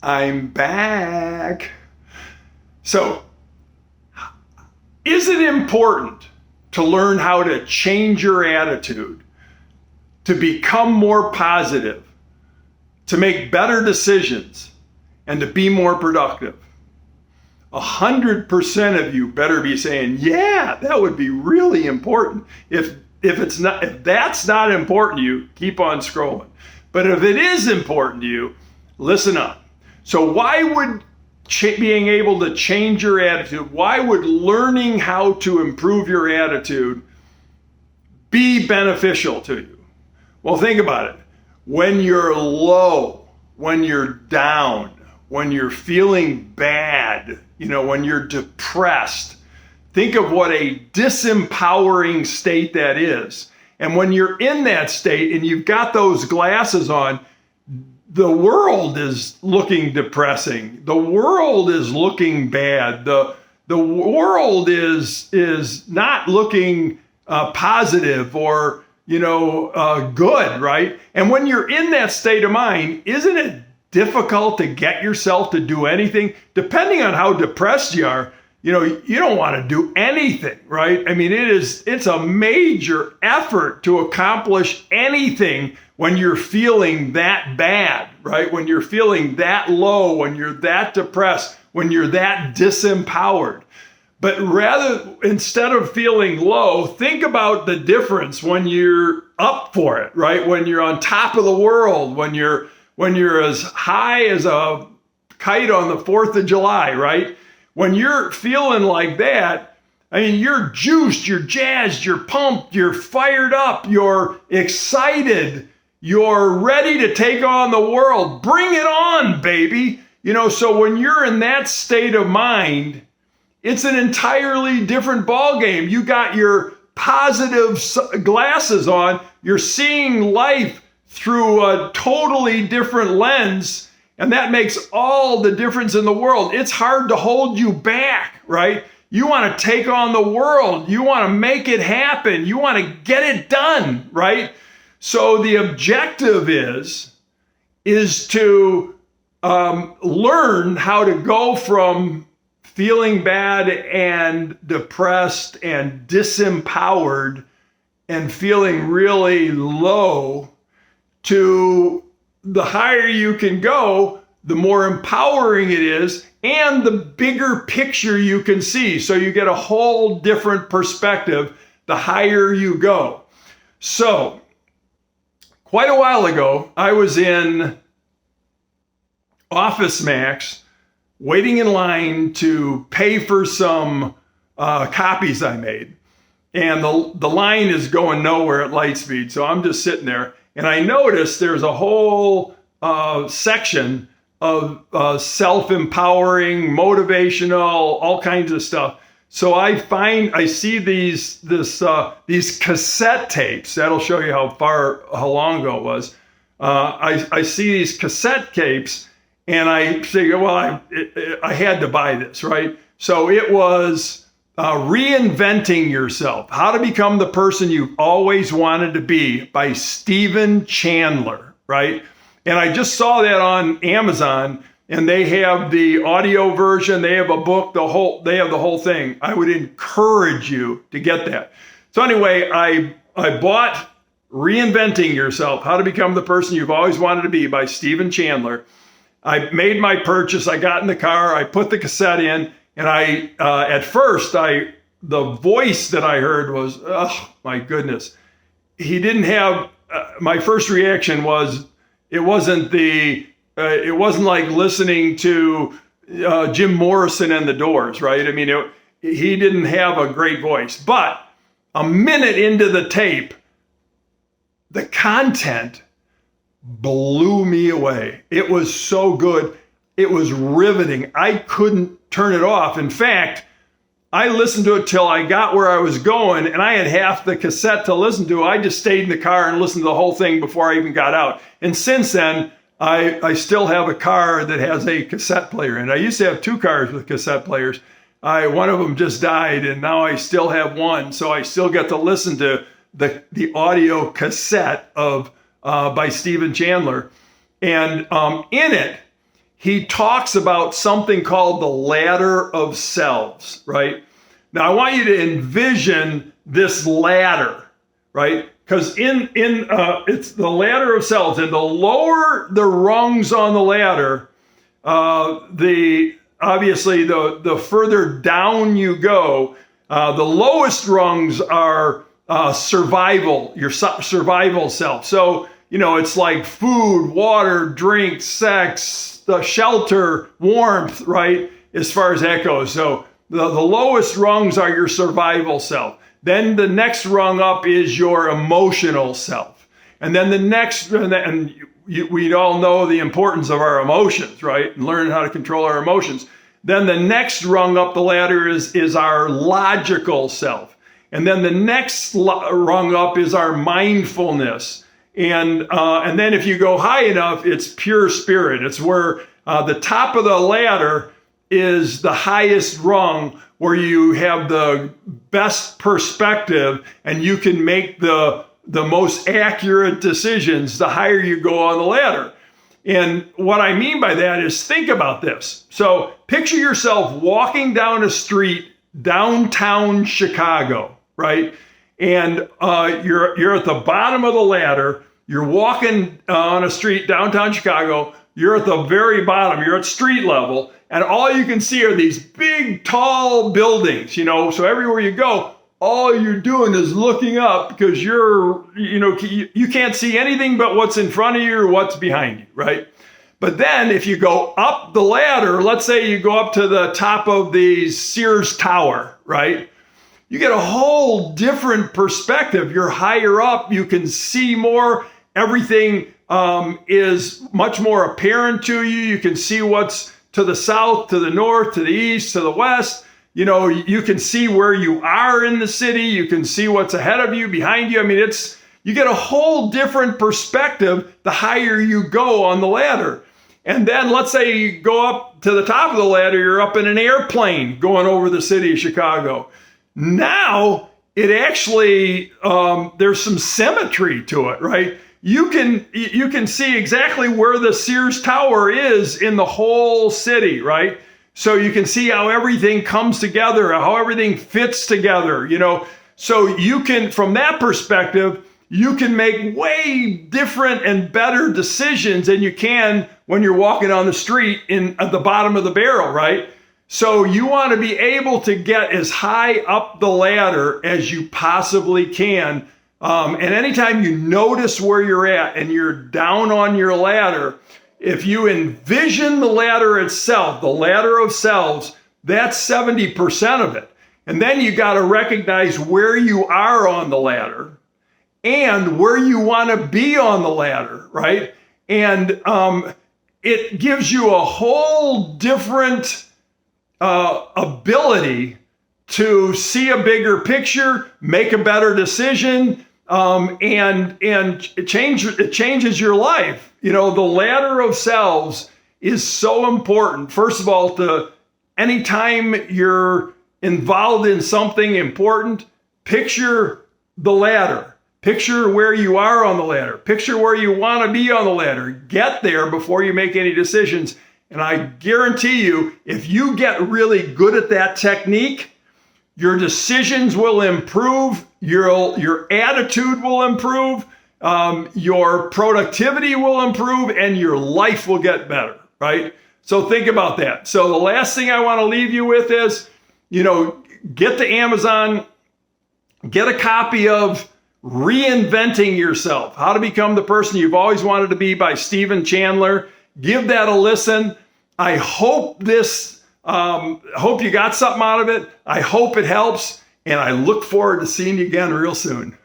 I'm back. So, is it important to learn how to change your attitude, to become more positive, to make better decisions, and to be more productive? 100% of you better be saying, yeah, that would be really important. If that's not important to you, keep on scrolling. But if it is important to you, listen up. So why would being able to change your attitude, why would learning how to improve your attitude be beneficial to you? Well, think about it. When you're low, when you're down, when you're feeling bad, when you're depressed, think of what a disempowering state that is. And when you're in that state and you've got those glasses on, the world is looking depressing. The world is looking bad. The world is not looking positive or good, right? And when you're in that state of mind, isn't it difficult to get yourself to do anything? Depending on how depressed you are, you don't want to do anything, right? I mean, it's a major effort to accomplish anything when you're feeling that bad, right? When you're feeling that low, when you're that depressed, when you're that disempowered. But instead of feeling low, think about the difference when you're up for it, right? When you're on top of the world, when you're as high as a kite on the 4th of July, right? When you're feeling like that, I mean, you're juiced, you're jazzed, you're pumped, you're fired up, you're excited, you're ready to take on the world. Bring it on, baby. So when you're in that state of mind, it's an entirely different ballgame. You got your positive glasses on. You're seeing life through a totally different lens, and that makes all the difference in the world. It's hard to hold you back, right? You want to take on the world. You want to make it happen. You want to get it done, right? So the objective is to learn how to go from feeling bad and depressed and disempowered and feeling really low to the higher you can go, the more empowering it is and the bigger picture you can see. So you get a whole different perspective the higher you go. So quite a while ago, I was in Office Max waiting in line to pay for some copies I made. And the line is going nowhere at light speed. So I'm just sitting there. And I noticed there's a whole section of self-empowering, motivational, all kinds of stuff. So I see these cassette tapes. That'll show you how long ago it was. I see these cassette tapes, and I say, well, I had to buy this, right? So it was Reinventing Yourself, How to Become the Person You've Always Wanted to Be by Stephen Chandler, right? And I just saw that on Amazon, and they have the audio version, they have a book, they have the whole thing. I would encourage you to get that. So anyway, I bought Reinventing Yourself, How to Become the Person You've Always Wanted to Be by Stephen Chandler. I made my purchase, I got in the car, I put the cassette in, and at first, the voice that I heard was, oh my goodness. He didn't have, my first reaction was, it wasn't like listening to Jim Morrison and the Doors, right? I mean, he didn't have a great voice. But a minute into the tape, the content blew me away. It was so good. It was riveting. I couldn't turn it off. In fact, I listened to it till I got where I was going, and I had half the cassette to listen to. I just stayed in the car and listened to the whole thing before I even got out. And since then, I still have a car that has a cassette player in it. I used to have 2 cars with cassette players. One of them just died, and now I still have one. So I still get to listen to the audio cassette by Stephen Chandler. And in it, he talks about something called the ladder of selves, right? Now, I want you to envision this ladder, right? Because it's the ladder of selves, and the lower the rungs on the ladder, obviously the further down you go, the lowest rungs are survival, your survival self. So, it's like food, water, drink, sex, the shelter, warmth, right? As far as that goes. So the lowest rungs are your survival self. Then the next rung up is your emotional self. And then the next, we all know the importance of our emotions, right? And learning how to control our emotions. Then the next rung up the ladder is our logical self. And then the next rung up is our mindfulness. And then if you go high enough, it's pure spirit. It's where the top of the ladder is the highest rung, where you have the best perspective and you can make the most accurate decisions the higher you go on the ladder. And what I mean by that is, think about this. So picture yourself walking down a street, downtown Chicago, right? And you're at the bottom of the ladder. You're walking on a street, downtown Chicago. You're at the very bottom. You're at street level. And all you can see are these big, tall buildings, So everywhere you go, all you're doing is looking up, because you can't see anything but what's in front of you or what's behind you, right? But then if you go up the ladder, let's say you go up to the top of the Sears Tower, right? You get a whole different perspective. You're higher up. You can see more. Everything is much more apparent to you. You can see what's to the south, to the north, to the east, to the west. You can see where you are in the city. You can see what's ahead of you, behind you. I mean, you get a whole different perspective the higher you go on the ladder. And then let's say you go up to the top of the ladder, you're up in an airplane going over the city of Chicago. Now it actually, there's some symmetry to it, right? You can see exactly where the Sears Tower is in the whole city, right? So you can see how everything comes together, how everything fits together, So you can, from that perspective, you can make way different and better decisions than you can when you're walking on the street at the bottom of the barrel, right? So you want to be able to get as high up the ladder as you possibly can. And anytime you notice where you're at and you're down on your ladder, if you envision the ladder itself, the ladder of selves, that's 70% of it. And then you got to recognize where you are on the ladder and where you want to be on the ladder, right? And it gives you a whole different ability to see a bigger picture, make a better decision, and it changes your life. The ladder of selves is so important. First of all, anytime you're involved in something important, picture the ladder. Picture where you are on the ladder. Picture where you want to be on the ladder. Get there before you make any decisions. And I guarantee you, if you get really good at that technique, your decisions will improve, your attitude will improve, your productivity will improve, and your life will get better, right? So think about that. So the last thing I want to leave you with is, get to Amazon, get a copy of Reinventing Yourself, How to Become the Person You've Always Wanted to Be by Stephen Chandler. Give that a listen. I hope hope you got something out of it. I hope it helps. And I look forward to seeing you again real soon.